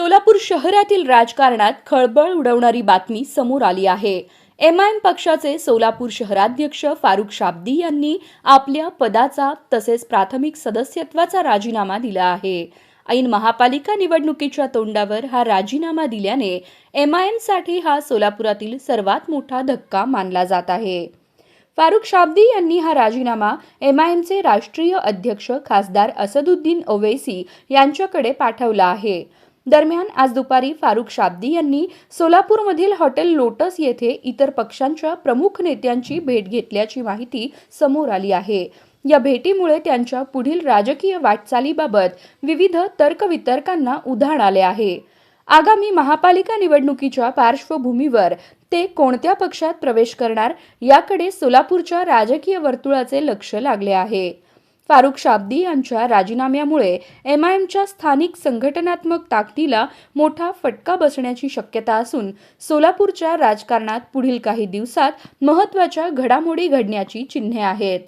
सोलापूर शहरातील राजकारणात खळबळ उडवणारी बातमी समोर आली आहे। एमआयएम पक्षाचे सोलापूर शहराध्यक्ष फारुख शाब्दी यांनी आपल्या पदाचा तसेच प्राथमिक सदस्यत्वाचा राजीनामा दिला आहे। ऐन महापालिका निवडणुकीच्या तोंडावर हा राजीनामा दिल्याने एमआयएमसाठी हा सोलापुरातील सर्वात मोठा धक्का मानला जात आहे। फारुख शाब्दी यांनी हा राजीनामा एमआयएमचे राष्ट्रीय अध्यक्ष खासदार असदुद्दीन ओवैसी यांच्याकडे पाठवला आहे। दरम्यान आज दुपारी फारुख शाब्दी यांनी सोलापूरमधील हॉटेल लोटस येथे इतर पक्षांच्या प्रमुख नेत्यांची भेट घेतल्याची माहिती समोर आली आहे। या भेटीमुळे त्यांच्या पुढील राजकीय वाटचालीबाबत विविध तर्कवितर्कांना उधाण आले आहे। आगामी महापालिका निवडणुकीच्या पार्श्वभूमीवर ते कोणत्या पक्षात प्रवेश करणार याकडे सोलापूरच्या राजकीय वर्तुळाचे लक्ष लागले आहे। फारुख शाब्दी यांच्या राजीनाम्यामुळे एमआयएमच्या स्थानिक संघटनात्मक ताकदीला मोठा फटका बसण्याची शक्यता असून सोलापूरच्या राजकारणात पुढील काही दिवसात महत्त्वाच्या घडामोडी घडण्याची चिन्हे आहेत।